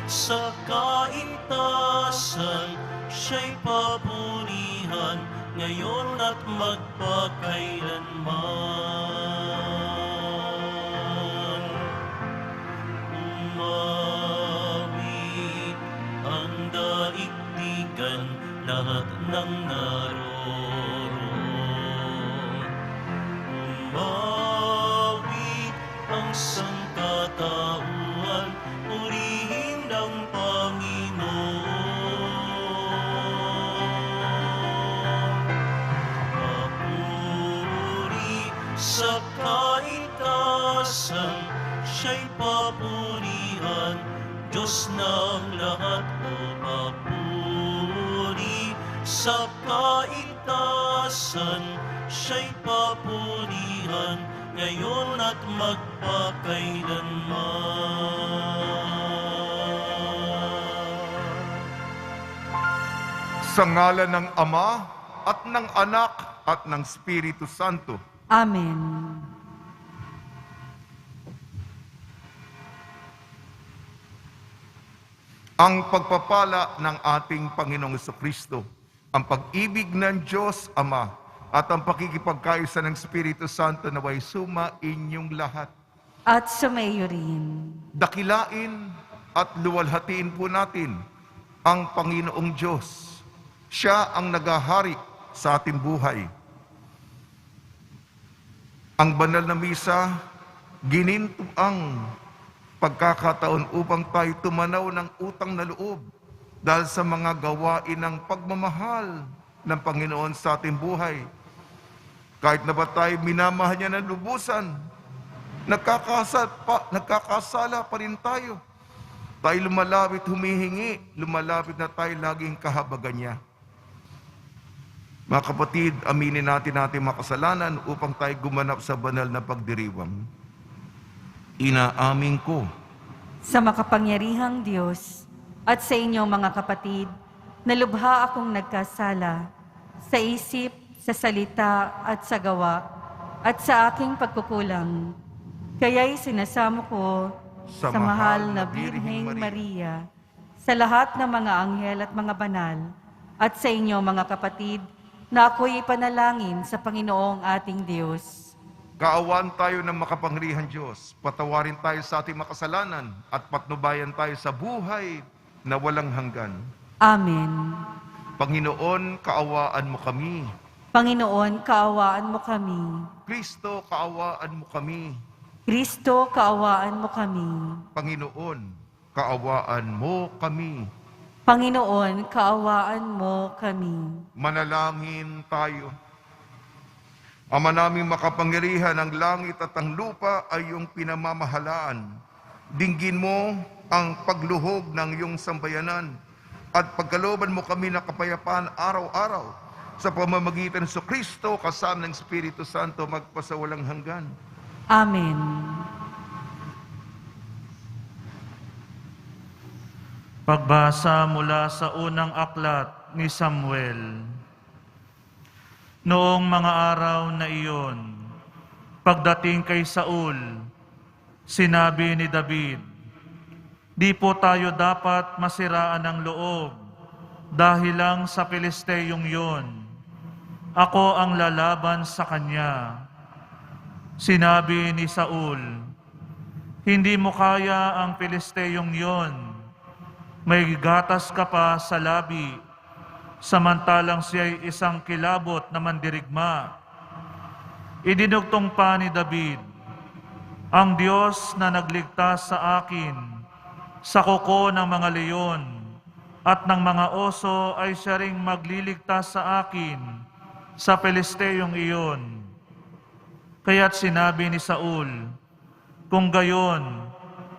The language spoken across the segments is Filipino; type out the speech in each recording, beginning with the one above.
sa kaintasan, siya'y papurihan ngayon at magpakailanman. Umawi ang daigdigan, lahat ng naroroon. Umawi ang sangkatauhan, purihin ng Panginoon. Papuri sa kaitasan, siya'y papurihan, Diyos ng lahat. O papuri sa kaitasan, siya'y papurihan ngayon at magpakailanman. Sa ngalan ng Ama at ng Anak at ng Espiritu Santo. Amen. Ang pagpapala ng ating Panginoong Jesucristo, ang pag-ibig ng Diyos Ama, at ang pakikipagkaisa ng Espiritu Santo naway suma inyong lahat. At sumayo rin. Dakilain at luwalhatiin po natin ang Panginoong Diyos. Siya ang naghahari sa ating buhay. Ang banal na misa, gininto ang pagkakataon upang tayo tumanaw ng utang na loob dahil sa mga gawain ng pagmamahal ng Panginoon sa ating buhay. Kahit na ba tayo minamahal niya ng lubusan, nagkakasala pa rin tayo. Tayo lumalapit, humihingi, lumalapit na tayo laging kahabagan niya. Mga kapatid, aminin natin mga kasalanan upang tayo gumanap sa banal na pagdiriwang. Inaamin ko Sa makapangyarihang Diyos at sa inyo mga kapatid, na lubha akong nagkasala sa isip, sa salita at sa gawa at sa aking pagkukulang. Kaya'y sinasamo ko sa mahal na Birheng Maria, sa lahat ng mga anghel at mga banal, at sa inyo mga kapatid, na ako'y ipanalangin sa Panginoong ating Diyos. Kaawan tayo ng makapangyarihang Diyos, patawarin tayo sa ating makasalanan at patnubayan tayo sa buhay na walang hanggan. Amen. Panginoon, kaawaan mo kami. Panginoon, kaawaan mo kami. Kristo, kaawaan mo kami. Kristo, kaawaan mo kami. Panginoon, kaawaan mo kami. Panginoon, kaawaan mo kami. Manalangin tayo. Ama naming makapangyarihan, ang langit at ang lupa ay iyong pinamamahalaan. Dinggin mo ang pagluhog ng iyong sambayanan at pagkalooban mo kami ng kapayapaan araw-araw sa pamamagitan ng Kristo kasama ng Espiritu Santo magpasawalang hanggan. Amen. Pagbasa mula sa unang aklat ni Samuel. Noong mga araw na iyon, pagdating kay Saul, sinabi ni David, "Di po tayo dapat masiraan ng loob dahil lang sa Pilisteyong yon. Ako ang lalaban sa kanya." Sinabi ni Saul, "Hindi mo kaya ang Pilisteyong yon. May gatas ka pa sa labi, samantalang siya'y isang kilabot na mandirigma." Idinugtong pa ni David, "Ang Diyos na nagligtas sa akin sa kuko ng mga leon at ng mga oso ay siya ring magliligtas sa akin sa Pilisteyong iyon." Kaya't sinabi ni Saul, "Kung gayon,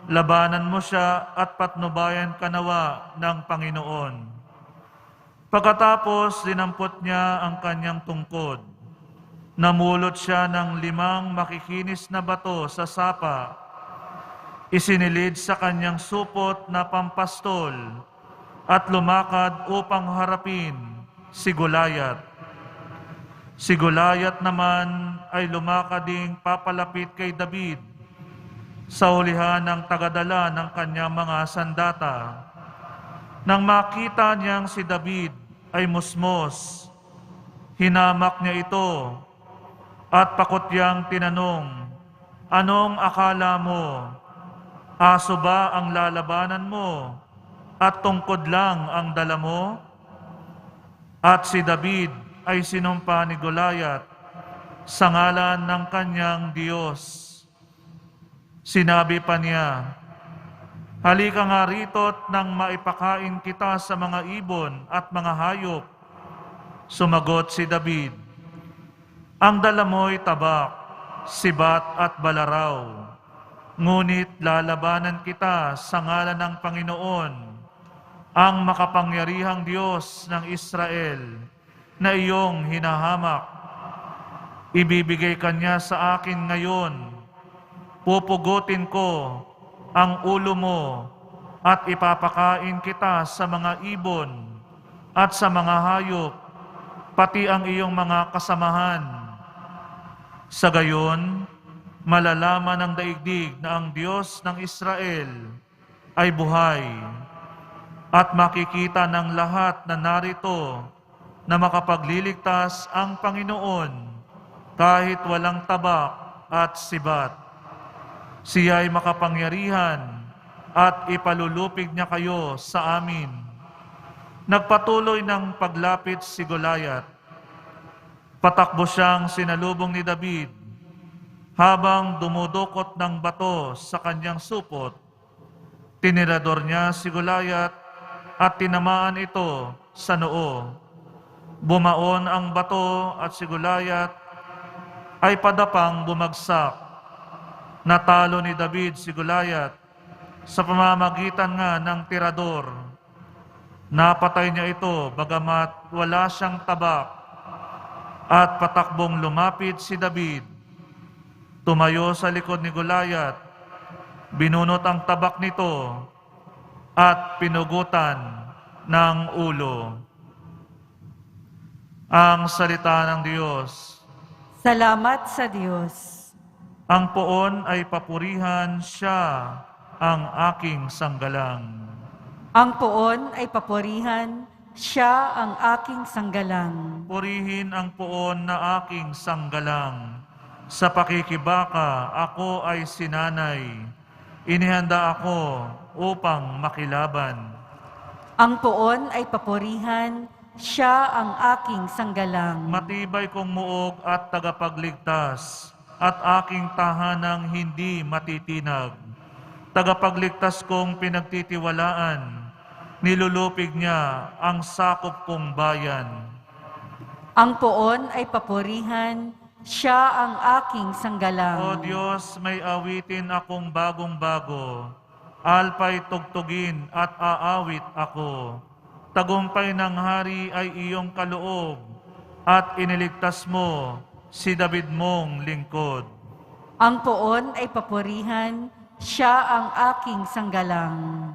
labanan mo siya at patnubayan ka nawa ng Panginoon." Pagkatapos, dinampot niya ang kanyang tungkod. Namulot siya ng 5 makikinis na bato sa sapa. Isinilid sa kanyang supot na pampastol at lumakad upang harapin si Goliath. Si Goliath naman ay lumakad ding papalapit kay David. sa hulihan ng tagadala ng kanyang mga sandata. Nang makita niyang si David ay musmos, hinamak niya ito at pakutyang tinanong, "Anong akala mo? Aso ba ang lalabanan mo at tungkod lang ang dala mo?" At si David ay sinumpa ni Goliath sa ngalan ng kanyang Diyos. Sinabi pa niya, "Halika nga rito't nang maipakain kita sa mga ibon at mga hayop." Sumagot si David, "Ang dala mo'y tabak, sibat at balaraw. Ngunit lalabanan kita sa ngalan ng Panginoon, ang makapangyarihang Diyos ng Israel, na iyong hinahamak. Ibibigay kanya sa akin ngayon. Pupugutin ko ang ulo mo at ipapakain kita sa mga ibon at sa mga hayop, pati ang iyong mga kasamahan. Sa gayon, malalaman ng daigdig na ang Diyos ng Israel ay buhay, at makikita ng lahat na narito na makapagliligtas ang Panginoon kahit walang tabak at sibat. Siya'y makapangyarihan at ipalulupig niya kayo sa amin." Nagpatuloy ng paglapit si Goliath. Patakbo siyang sinalubong ni David. Habang dumudukot ng bato sa kanyang supot, tinirador niya si Goliath at tinamaan ito sa noo. Bumaon ang bato at si Goliath ay padapang bumagsak. Natalo ni David si Goliath sa pamamagitan nga ng tirador. Napatay niya ito bagamat wala siyang tabak, at patakbong lumapit si David. Tumayo sa likod ni Goliath, binunot ang tabak nito at pinugutan ng ulo. Ang salita ng Diyos. Salamat sa Diyos. Ang poon ay papurihan, siya ang aking sanggalang. Ang poon ay papurihan, siya ang aking sanggalang. Purihin ang poon na aking sanggalang. Sa pakikibaka ako ay sinanay. Inihanda ako upang makilaban. Ang poon ay papurihan, siya ang aking sanggalang. Matibay kong muog at tagapagligtas, at aking tahanang hindi matitinag. Tagapagligtas kong pinagtitiwalaan, nilulupig niya ang sakop kong bayan. Ang poon ay papurihan, siya ang aking sanggalang. O Diyos, may awitin akong bagong-bago, alpay tugtugin at aawit ako. Tagumpay ng hari ay iyong kaloob, at iniligtas mo si David mong lingkod. Ang poon ay papurihan, siya ang aking sanggalang.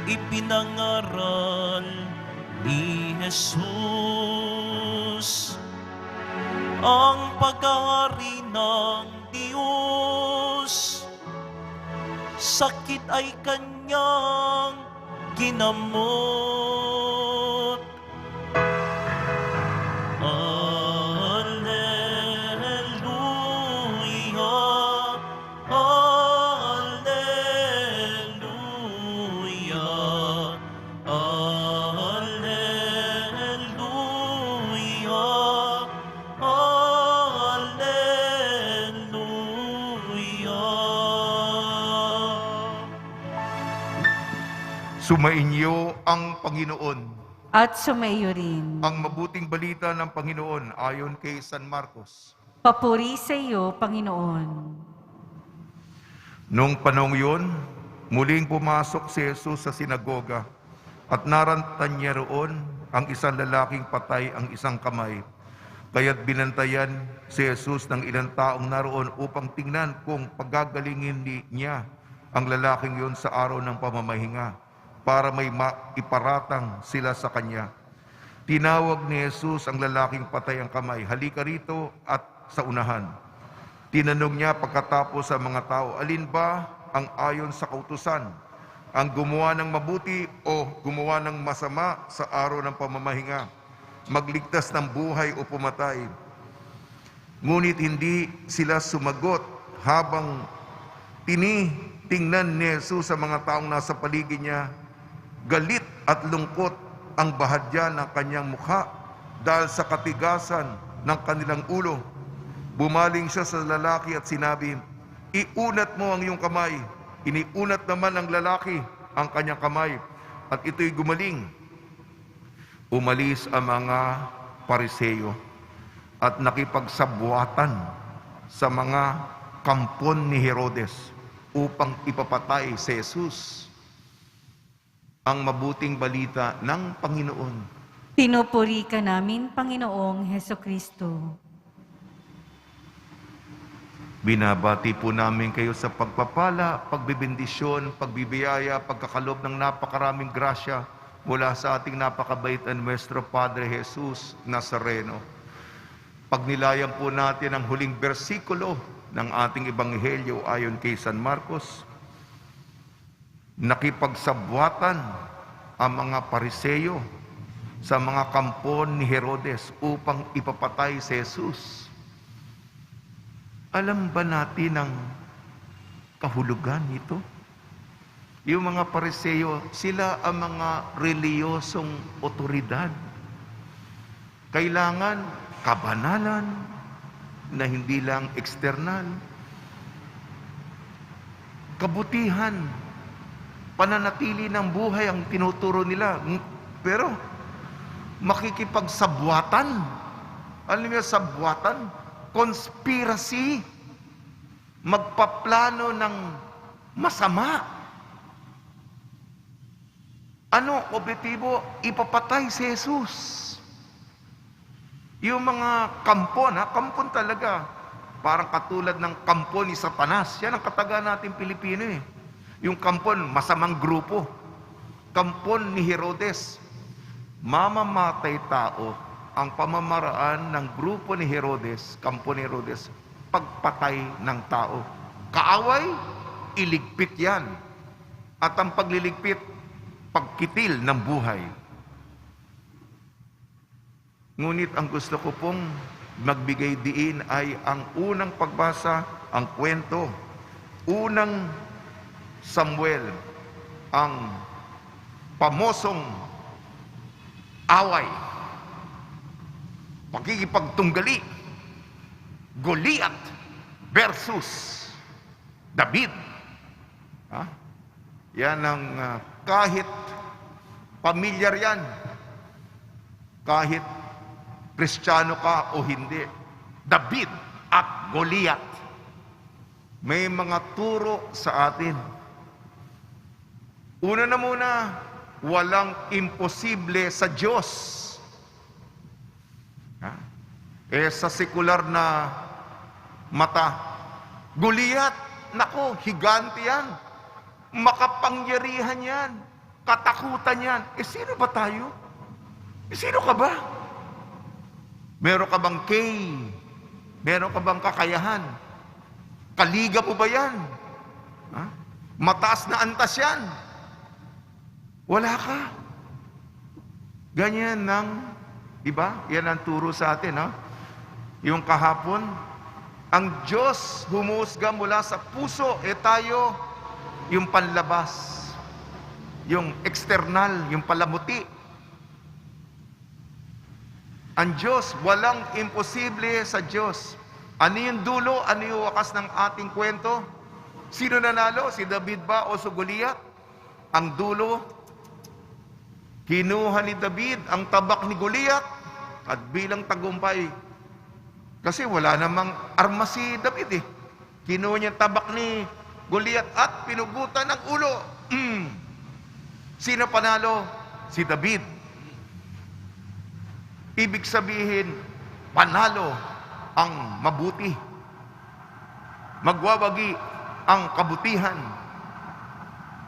Ipinangaral ni Jesus ang paghahari ng Diyos. Sakit ay kanyang ginamot. Alleluia, alleluia, alleluia, alleluia. Sumainyo ang Panginoon. At sumaiyo rin. Ang mabuting balita ng Panginoon ayon kay San Marcos. Papuri sa iyo, Panginoon. Noong panahon yun, muling pumasok si Jesus sa sinagoga at narantan niya roon ang isang lalaking patay ang isang kamay. Kaya't binantayan si Jesus ng ilang taong naroon upang tingnan kung pagagalingin niya ang lalaking yun sa araw ng pamamahinga para may maiparatang sila sa kanya. Tinawag ni Jesus ang lalaking patay ang kamay, "Halika rito at sa unahan." Tinanong niya pagkatapos sa mga tao, "Alin ba ang ayon sa kautusan? Ang gumawa ng mabuti o gumawa ng masama sa araw ng pamamahinga? Magligtas ng buhay o pumatay?" Ngunit hindi sila sumagot habang tinitingnan ni Jesus sa mga taong nasa paligid niya. Galit at lungkot ang bahadya ng kanyang mukha dahil sa katigasan ng kanilang ulo. Bumaling siya sa lalaki at sinabi, "Iunat mo ang iyong kamay." Iniunat naman ng lalaki ang kanyang kamay at ito'y gumaling. Umalis ang mga Pariseo at nakipagsabwatan sa mga kampon ni Herodes upang ipapatay si Jesus. Ang mabuting balita ng Panginoon. Pinupuri ka namin, Panginoong Hesukristo. Binabati po namin kayo sa pagpapala, pagbibindisyon, pagbibiyaya, pagkakalob ng napakaraming grasya mula sa ating napakabait na Nuestro Padre Jesus Nazareno. Pagnilayan po natin ang huling bersikulo ng ating Ebanghelyo ayon kay San Marcos. Nakipagsabwatan ang mga Pariseo sa mga kampon ni Herodes upang ipapatay si Jesus. Alam ba natin ang kahulugan nito? Yung mga Pariseo, sila ang mga reliyosong otoridad. Kailangan kabanalan na hindi lang eksternal. Kabutihan, pananatili ng buhay ang tinuturo nila. Pero makikipagsabwatan. Alam niyo, sabwatan? Conspiracy, magpaplano ng masama. Ano objetibo? Ipapatay si Jesus. Yung mga kampon, kampon talaga, parang katulad ng kampon ni Satanas. Yan ang kataga natin Pilipino eh. Yung kampon, masamang grupo. Kampon ni Herodes, mamamatay tao. Ang pamamaraan ng grupo ni Herodes, kampo ni Herodes, pagpatay ng tao. Kaaway, iligpit yan. At ang pagliligpit, pagkitil ng buhay. Ngunit ang gusto ko pong magbigay diin ay ang unang pagbasa, ang kwento. Unang Samuel, ang pamosong away. Pagkikipagtunggali, Goliath versus David. Yan ang kahit pamilyar yan, kahit Kristiyano ka o hindi, David at Goliath. May mga turo sa atin. Una na muna, walang imposible sa Diyos. Sa sekular na mata, Goliath, nako, higante yan. Makapangyarihan yan. Katakutan yan. Sino ba tayo? Sino ka ba? Meron ka bang kay? Meron ka bang kakayahan? Kaliga mo ba yan? Mataas na antas yan. Wala ka. Ganyan ng, diba? Yan ang turo sa atin, Yung kahapon, ang Diyos humusga mula sa puso, tayo, yung panlabas, yung external, yung palamuti. Ang Diyos, walang imposible sa Diyos. Ano yung dulo? Ano yung wakas ng ating kwento? Sino nanalo? Si David ba o si Goliath? Ang dulo, kinuha ni David ang tabak ni Goliath at bilang tagumpay. Kasi wala namang armas si David eh. Kinuha niya tabak ni Goliath at pinugutan ng ulo. Sino panalo? Si David. Ibig sabihin, panalo ang mabuti. Magwawagi ang kabutihan.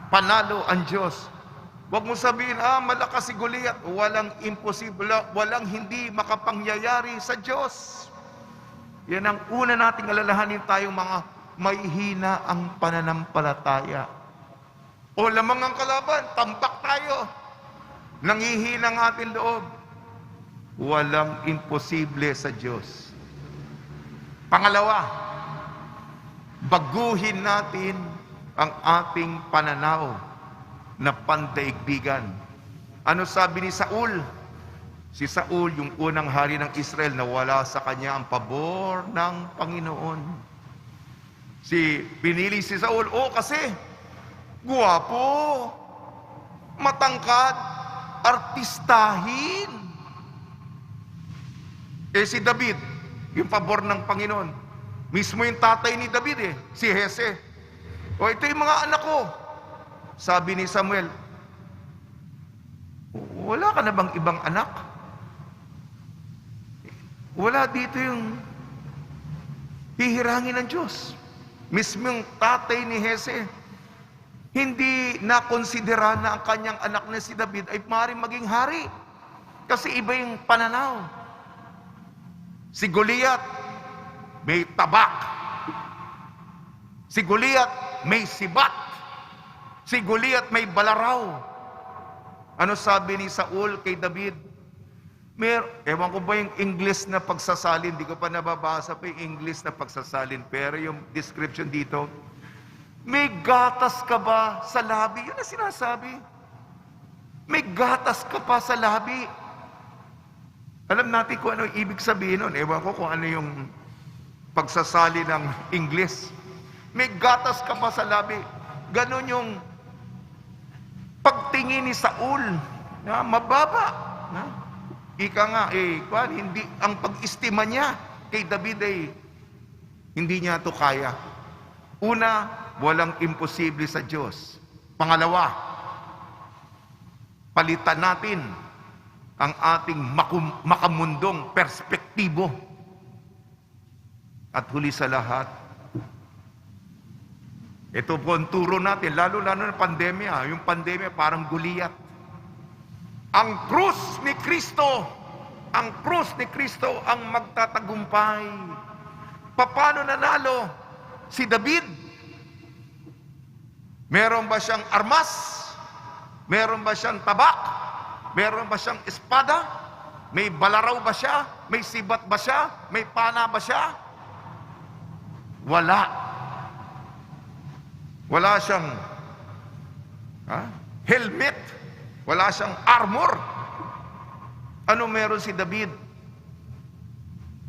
Panalo ang Diyos. Huwag mo sabihin, malakas si Goliath. Walang imposible, walang hindi makapangyayari sa Diyos. Yan ang una nating alalahanin tayong mga may hina ang pananampalataya. O lamang ang kalaban, tambak tayo. Nangihina ang ating loob. Walang imposible sa Diyos. Pangalawa, baguhin natin ang ating pananaw na pandaigdigan. Ano sabi ni Saul? Si Saul, yung unang hari ng Israel, nawala sa kanya ang pabor ng Panginoon. Pinili si Saul, kasi guwapo, matangkad, artistahin. Si David, yung pabor ng Panginoon. Mismo yung tatay ni David, si Jesse. Ito yung mga anak ko. Sabi ni Samuel, wala ka na bang ibang anak? Wala dito yung hihirangin ng Diyos. Mismo yung tatay ni Jesse, hindi nakonsidera na ang kanyang anak na si David ay maaaring maging hari. Kasi iba yung pananaw. Si Goliath, may tabak. Si Goliath, may sibat. Si Goliath, may balaraw. Ano sabi ni Saul kay David? Ewan ko ba yung English na pagsasalin? Hindi ko pa nababasa pa yung English na pagsasalin. Pero yung description dito, may gatas ka ba sa labi? Yun ang sinasabi. May gatas ka pa sa labi. Alam natin kung ano yung ibig sabihin nun. Ewan ko kung ano yung pagsasali ng English. May gatas ka pa sa labi. Ganon yung pagtingin ni Saul. Mababa. Ika nga, hindi, ang pag-istima niya kay David ay hindi niya ito kaya. Una, walang imposible sa Diyos. Pangalawa, palitan natin ang ating makamundong perspektibo. At huli sa lahat, ito po ang turo natin, lalo-lalo na pandemya. Yung pandemya parang Goliath. Ang krus ni Kristo ang magtatagumpay. Paano nanalo si David? Meron ba siyang armas? Meron ba siyang tabak? Meron ba siyang espada? May balaraw ba siya? May sibat ba siya? May pana ba siya? Wala. Wala siyang helmet. Wala siyang armor. Ano meron si David?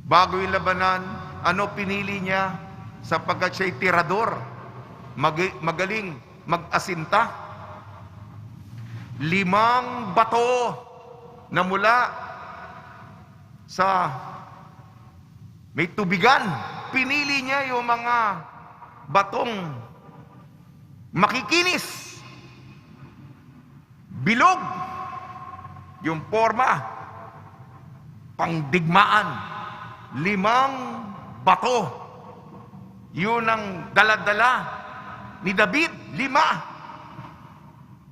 Bago yung labanan, ano pinili niya? Sapagkat siya'y tirador. Magaling mag-asinta. 5 bato na mula sa may tubigan. Pinili niya yung mga batong makikinis. Bilog. Yung forma. Pangdigmaan. 5 bato. Yun ang dala-dala ni David. 5.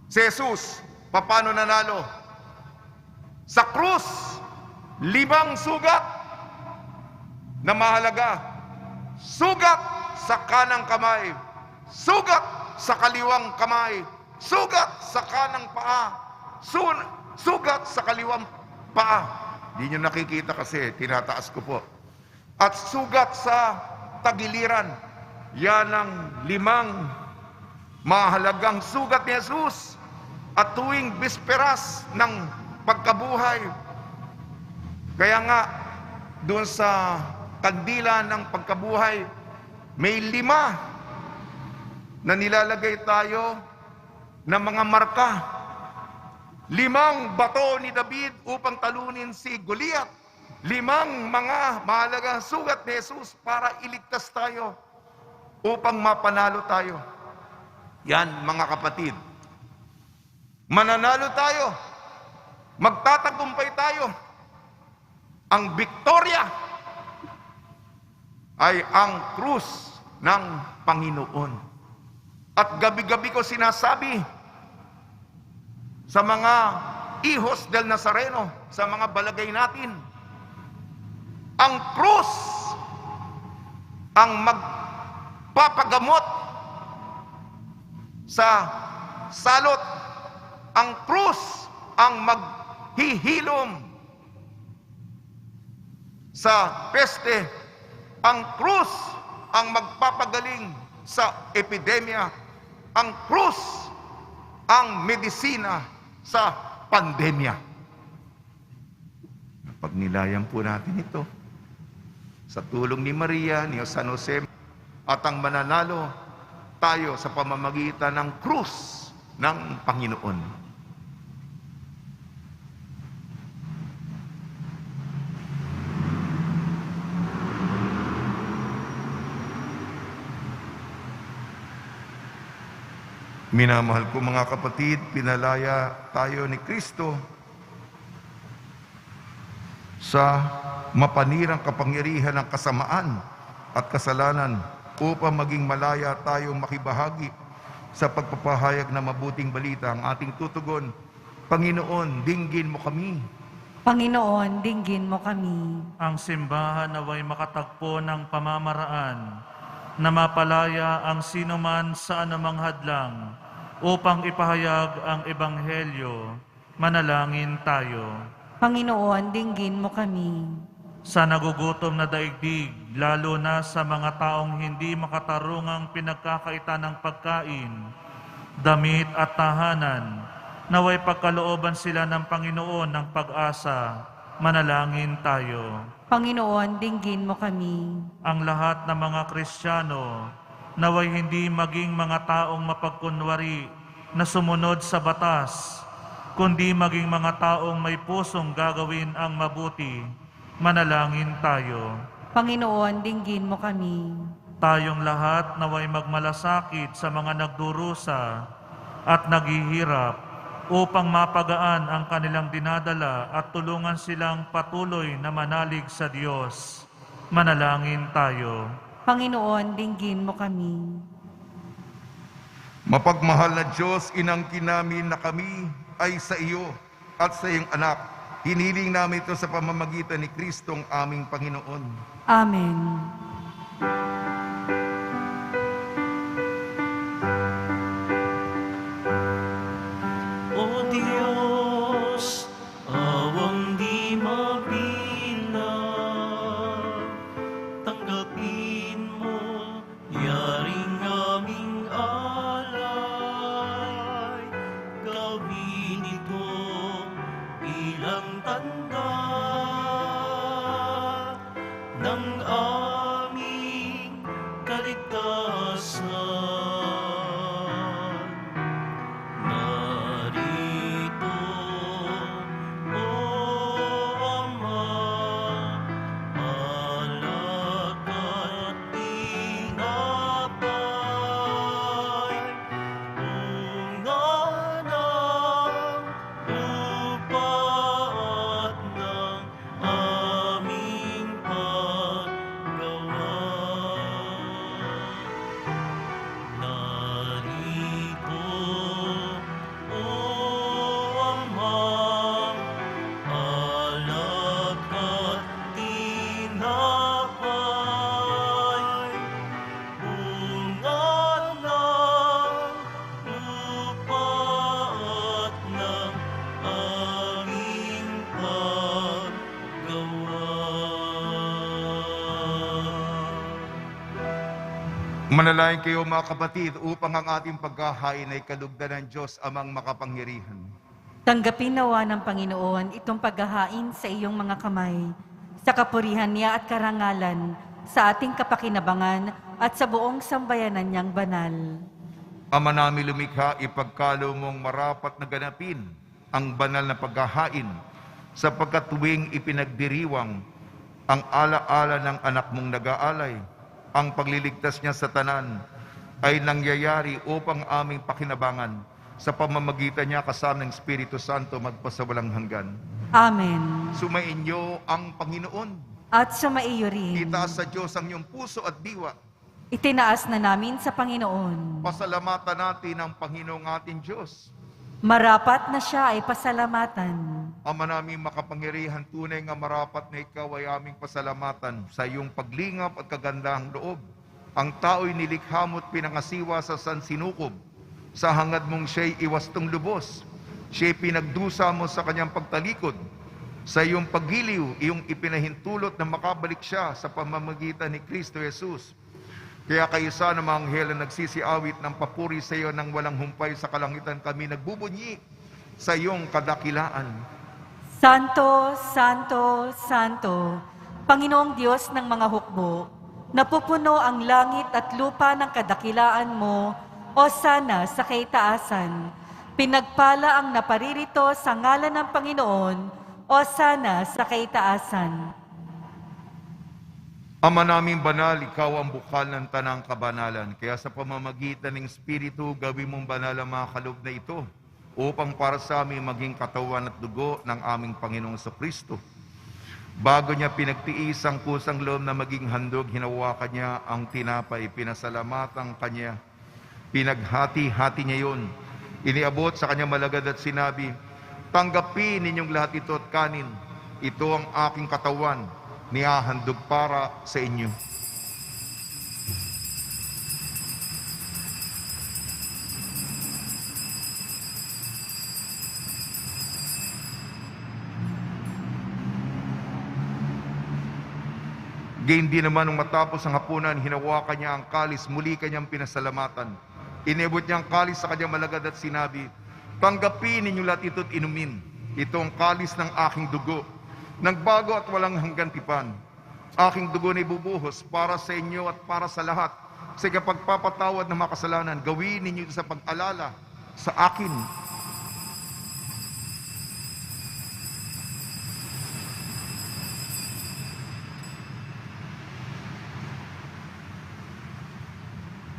Si Jesus, paano nanalo? Sa krus, 5 sugat na mahalaga. Sugat sa kanang kamay. Sugat sa kaliwang kamay. Sugat sa kanang paa. Sugat sa kaliwang paa. Hindi nyo nakikita kasi tinataas ko po. At sugat sa tagiliran. Yan ang 5 mahalagang sugat ni Jesus. At tuwing bisperas ng pagkabuhay. Kaya nga, doon sa kandila ng pagkabuhay, may 5 na nilalagay tayo ng mga marka. 5 bato ni David upang talunin si Goliath. 5 mga mahalagang sugat ni Jesus para iligtas tayo. upang mapanalo tayo. Yan, mga kapatid. Mananalo tayo. Magtatagumpay tayo. Ang Victoria ay ang krus ng Panginoon. At gabi-gabi ko sinasabi sa mga hijos del Nazareno, sa mga balagay natin, ang krus ang magpapagamot sa salot. Ang krus ang maghihilom sa peste. Ang krus ang magpapagaling sa epidemya. Ang krus ang medisina sa pandemya. Pag nilayan po natin ito, sa tulong ni Maria, ni San Jose, at ang mananalo tayo sa pamamagitan ng krus ng Panginoon. Minamahal ko mga kapatid, pinalaya tayo ni Kristo sa mapanirang kapangyarihan ng kasamaan at kasalanan upang maging malaya tayong makibahagi sa pagpapahayag ng mabuting balita. Ang ating tutugon, Panginoon, dinggin mo kami. Panginoon, dinggin mo kami. Ang simbahan naway makatagpo ng pamamaraan na mapalaya ang sinuman sa anumang hadlang upang ipahayag ang Ebanghelyo. Manalangin tayo. Panginoon, dinggin mo kami. Sa nagugutom na daigdig, lalo na sa mga taong hindi makatarungang pinagkakaitan ng pagkain, damit at tahanan, naway pagkalooban sila ng Panginoon ng pag-asa. Manalangin tayo. Panginoon, dinggin mo kami. Ang lahat ng mga Kristiyano, naway hindi maging mga taong mapagkunwari na sumunod sa batas, kundi maging mga taong may pusong gagawin ang mabuti. Manalangin tayo. Panginoon, dinggin mo kami. Tayong lahat naway magmalasakit sa mga nagdurusa at naghihirap upang mapagaan ang kanilang dinadala at tulungan silang patuloy na manalig sa Diyos. Manalangin tayo. Panginoon, dinggin mo kami. Mapagmahal na Diyos, inangkin namin na kami ay sa iyo at sa iyong anak. Hiniling namin ito sa pamamagitan ni Kristong aming Panginoon. Amen. O Diyos, awang di mabilang, tanggapin mo yaring aming alay, gawin ito bilang tanda ng aming kaligtasan. Narito, O Ama, alak at tinapay, bunga ng lupa at ng aming paggawa. Narito, O Ama, alak at tinapay, bunga ng lupa at ng aming paggawa. Manalangin kayo mga kapatid upang ang ating paghahain ay kalugdan ng Diyos amang makapangyarihan. Tanggapin nawa ng Panginoon itong paghahain sa iyong mga kamay, sa kapurihan niya at karangalan, sa ating kapakinabangan at sa buong sambayanan niyang banal. Ama namin lumikha, ipagkalo mong marapat na ganapin ang banal na paghahain sapagkat tuwing ipinagdiriwang ang alaala ng anak mong nag-aalay ang pagliligtas niya sa tanan ay nangyayari upang aming pakinabangan sa pamamagitan niya kasama ng Espiritu Santo magpasawalang hanggan. Amen. Sumainyo ang Panginoon. At sumaiyo rin. Itaas sa Diyos ang iyong puso at diwa. Itinaas na namin sa Panginoon. Pasalamatan natin ang Panginoong ating Diyos. Marapat na siya ay pasalamatan. Ama naming makapangyarihan, tunay nga marapat na ikaw ay aming pasalamatan sa iyong paglingap at kagandahang loob. Ang tao'y nilikha mo't pinangasiwa sa sansinukob. Sa hangad mong siya'y iwastong lubos. Siya'y pinagdusa mo sa kanyang pagtalikod. Sa iyong paggiliw, iyong ipinahintulot na makabalik siya sa pamamagitan ni Kristo Jesus. Kaya kaisa ng mga anghel na nagsisiawit ng papuri sa iyo nang walang humpay sa kalangitan, kami nagbubunyi sa iyong kadakilaan. Santo, Santo, Santo, Panginoong Diyos ng mga hukbo, napupuno ang langit at lupa ng kadakilaan mo, o sana sa kaitaasan. Pinagpala ang naparirito sa ngalan ng Panginoon, o sana sa kaitaasan. Ama naming banal, ikaw ang bukal ng tanang kabanalan. Kaya sa pamamagitan ng Espiritu, gawin mong banal ang mga kaloob na ito upang para sa amin maging katawan at dugo ng aming Panginoong Kristo. Bago niya pinagtiis ang kusang loob na maging handog, hinawakan niya ang tinapay, pinasalamatan kanya, pinaghati-hati niya yun. Iniabot sa kanyang malagad at sinabi, tanggapin ninyong lahat ito at kanin. Ito ang aking katawan, nihahandog para sa inyo. Gayon din naman nung matapos ang hapunan, hinawakan niya ang kalis, muli kanyang pinasalamatan. Inebot niya ang kalis sa kanyang malagad at sinabi, tanggapin ninyo lahat ito't inumin. Ito ang kalis ng aking dugo, nagbago at walang hanggan tipan. Aking dugo na ibubuhos para sa inyo at para sa lahat. Sa pagpapatawad ng mga kasalanan, gawin ninyo ito sa pag-alala sa akin.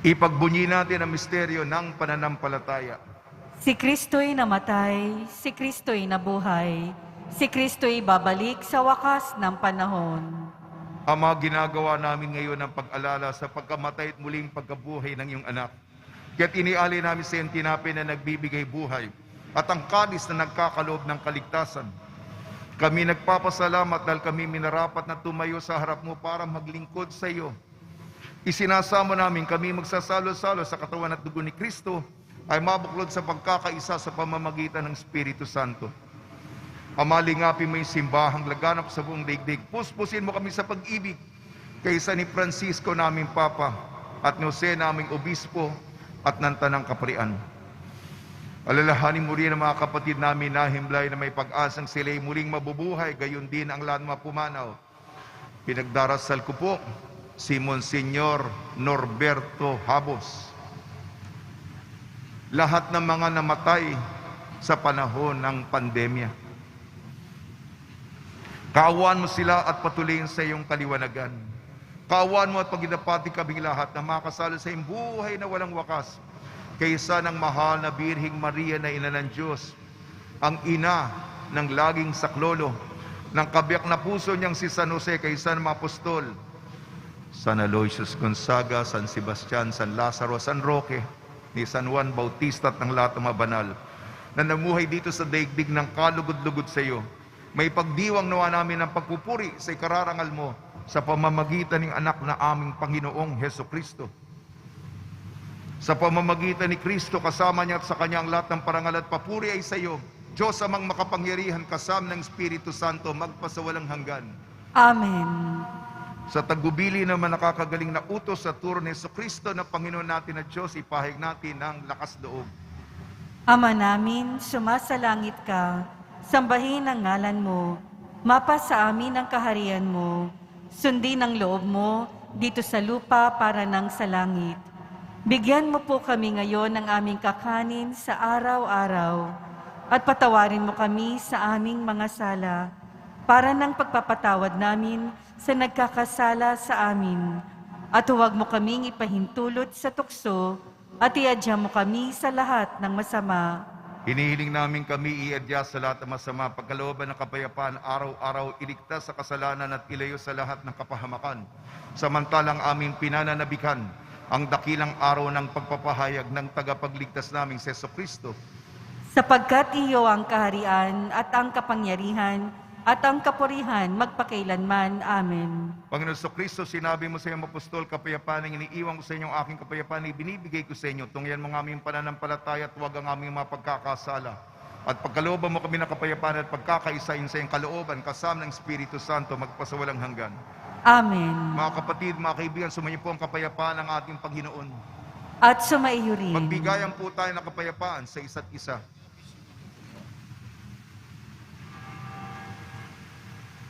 Ipagbunyi natin ang misteryo ng pananampalataya. Si Kristo'y namatay, si Kristo'y nabuhay, si Kristo'y babalik sa wakas ng panahon. Ama, ginagawa namin ngayon ang pag-alala sa pagkamatay at muling pagkabuhay ng iyong anak. Kaya't inialay namin sa iyong tinapay na nagbibigay buhay at ang kalis na nagkakaloob ng kaligtasan. Kami nagpapasalamat dahil kami minarapat na tumayo sa harap mo para maglingkod sa iyo. Isinasamo namin kami magsasalo-salo sa katawan at dugo ni Kristo ay mabuklod sa pagkakaisa sa pamamagitan ng Espiritu Santo. Ama, lingapin mo yung simbahang laganap sa buong daigdig. Puspusin mo kami sa pag-ibig kaysa ni Francisco naming Papa at ni Jose naming Obispo at ng Tanang Kaparian. Alalahanin mo rin ang mga kapatid namin na himlay na may pag-asang sila'y muling mabubuhay, gayon din ang lahat mapumanaw. Pinagdarasal ko po si Monsignor Norberto Habos. Lahat ng mga namatay sa panahon ng pandemya. Kaawaan mo sila at patuloyin sa iyong kaliwanagan. Kaawaan mo at pagidapati kaming lahat na makasalo sa iyong buhay na walang wakas. Kaysa ng mahal na Birhing Maria na ina ng Diyos, ang ina ng laging saklolo, ng kabiyak na puso niyang si San Jose, kaysa ng mga apostol, San Aloysius Gonzaga, San Sebastian, San Lazaro, San Roque, ni San Juan Bautista at ng lahat ng mga banal na namuhay dito sa daigdig ng kalugod-lugod sa iyo. May pagdiwang nawa namin ng pagpupuri sa ikararangal mo sa pamamagitan ng anak na aming Panginoong Heso Kristo. Sa pamamagitan ni Kristo, kasama niya at sa kanyang lahat ng parangal at papuri ay sa iyo, Diyos amang makapangyarihan kasama ng Espiritu Santo magpasawalang hanggan. Amen. Sa tagubili naman nakakagaling na utos sa turo ni Jesucristo na Panginoon natin at Diyos, ipahig natin ng lakas loob. Ama namin, sumasalangit ka, sambahin ang ngalan mo, mapa sa amin ang kaharian mo, sundin ang loob mo dito sa lupa para nang sa langit. Bigyan mo po kami ngayon ng aming kakanin sa araw-araw at patawarin mo kami sa aming mga sala para ng pagpapatawad namin sa nagkakasala sa amin. at huwag mo kaming ipahintulot sa tukso, at iadya mo kami sa lahat ng masama. Hinihiling namin kami iadya sa lahat ng masama, pagkalooban ng kapayapaan, araw-araw iligtas sa kasalanan at ilayo sa lahat ng kapahamakan. Samantalang aming pinananabikan ang dakilang araw ng pagpapahayag ng tagapagligtas naming si Jesucristo. Sapagkat iyo ang kaharian at ang kapangyarihan at ang kapurihan magpakailanman. Amen. Panginoon Jesucristo, sinabi mo sa iyong apostol, kapayapaan ang iniiwan ko sa inyo, ang aking kapayapaan ibinibigay ko sa inyo. Tungyan mo ang aming pananampalataya at huwag ang aming mapagkakasala. At pagkalooban mo kami ng kapayapaan at pagkakaisahin sa iyong kalooban, kasama ng Espiritu Santo, magpasawalang hanggan. Amen. Mga kapatid, mga kaibigan, sumayin po ang kapayapaan ng ating Panginoon. At sumaiyo rin. Magbigayan po tayo ng kapayapaan sa isa't isa.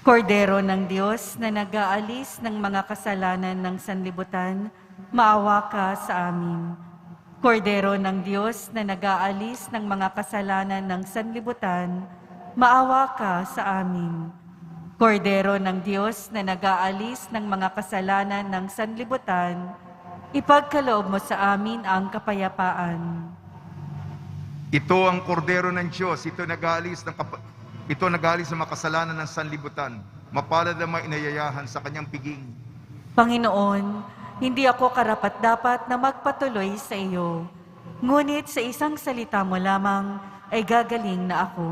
Kordero ng Diyos na nag-aalis ng mga kasalanan ng sanlibutan, maawa ka sa amin. Kordero ng Diyos na nag-aalis ng mga kasalanan ng sanlibutan, maawa ka sa amin. Kordero ng Diyos na nag-aalis ng mga kasalanan ng sanlibutan, ipagkaloob mo sa amin ang kapayapaan. Ito ang kordero ng Diyos, ito nag-aalis ng mga kasalanan ng sanlibutan. Mapalad ang mga inayayahan sa kanyang piging. Panginoon, hindi ako karapat-dapat na magpatuloy sa iyo. Ngunit sa isang salita mo lamang ay gagaling na ako.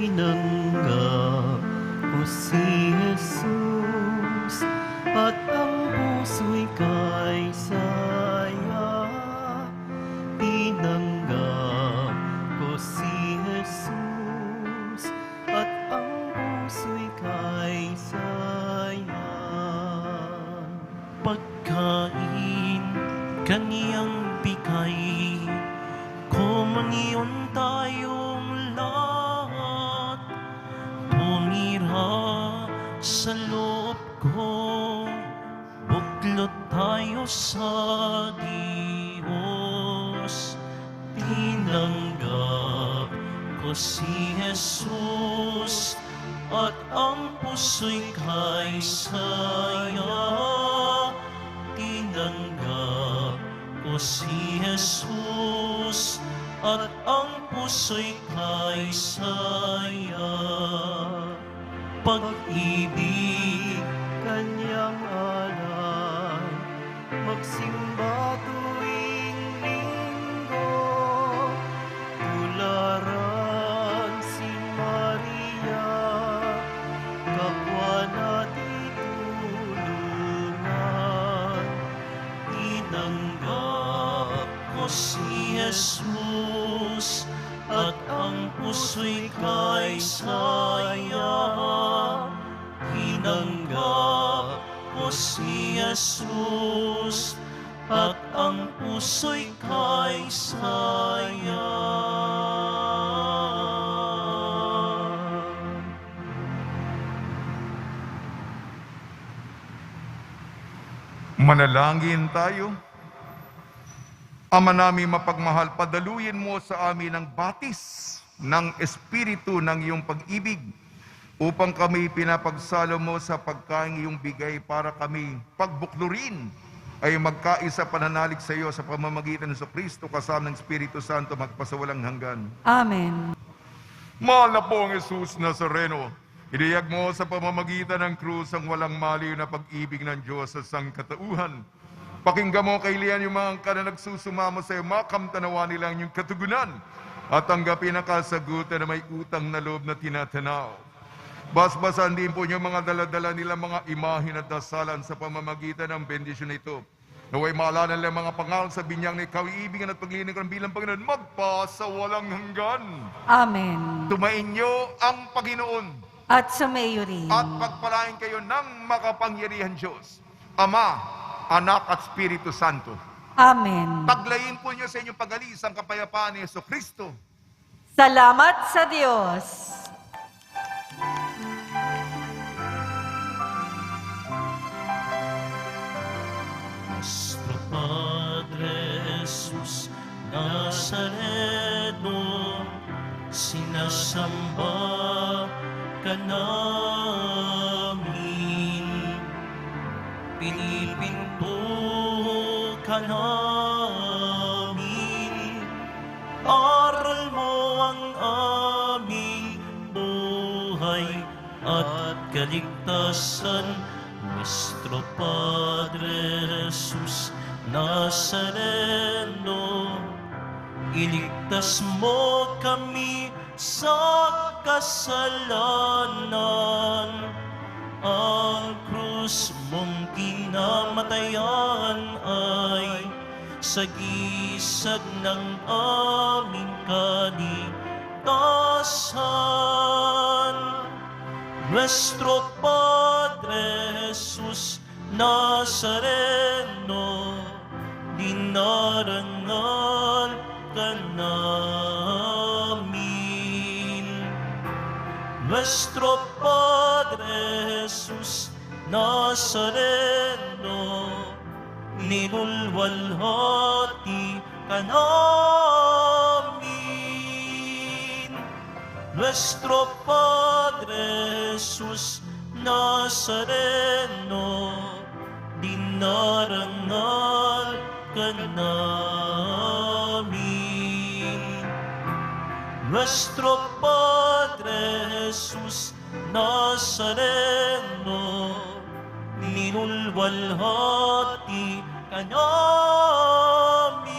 Tinanggap ko si Jesus at ang puso'y kay saya. Tinanggap ko si Jesus at ang puso'y kay saya. Pagkain kaniyang bigay, komunyon tayong lahat. Tumira sa loob ko, buklot tayo sa Diyos. Tinanggap ko si Jesus at ang puso'y kay saya. Tinanggap ko si Jesus at ang puso'y kay saya. Pag-ibig kanyang alay, magsimba tuwing linggo. Tularan si Maria, kapwa natin tulungan. Tinanggap ko si Jesus at ang puso'y kay saya. Tinanggap ko si Jesus at ang puso'y kay saya. Manalangin tayo. Ama namin mapagmahal, padaluyin mo sa amin ang batis ng Espiritu ng iyong pag-ibig upang kami pinapagsalo mo sa pagkain iyong bigay para kami pagbuklurin ay magkaisa pananalig sa iyo sa pamamagitan ng Kristo kasama ng Espiritu Santo magpasawalang hanggan. Amen. Mahal na pong Jesus Nazareno, iniyag mo sa pamamagitan ng krus ang walang maliw na pag-ibig ng Diyos sa sangkatauhan. Pakinggan mo kailian yung mga ka na nagsusumamo sa iyo, makamtanawa nila ang iyong katugunan at tanggapin ang kasagutan na may utang na loob na tinatanaw. Basbasan din po niyo mga daladala nila mga imahin at dasalan sa pamamagitan ng bendisyon ito. Naway maalala nila ang mga pangalan sa binyang ni kawiibingan at paglilingkod ng bilang Panginoon magpasa walang hanggan. Amen. Tumainyo ang Panginoon At sumayo rin. at pagpalain kayo ng makapangyarihan Diyos, Ama, Anak at Espiritu Santo. Amen. Paglayin po niyo sa inyong pag-alis ang kapayapaan ni Jesucristo. Salamat sa Diyos. Nuestro Padre Jesus Nazareno, sinasamba ka namin, pinipinto ka namin, aral mo ang aming buhay at kaligtasan. Nuestro Padre Jesus Nazareno, iligtas mo kami sa kasalanan. Ang krus mong kinamatayan ay sagisag ng aming kaligtasan. Nuestro Padre Jesus Nazareno, dinarangal ka namin. Nuestro Padre Jesus Nazareno, ninulwalhati ka namin. Nuestro Padre Jesus Nazareno, dinarangal ka namin. Nuestro Padre Jesus Nazareno, ninulwalhati ka namin.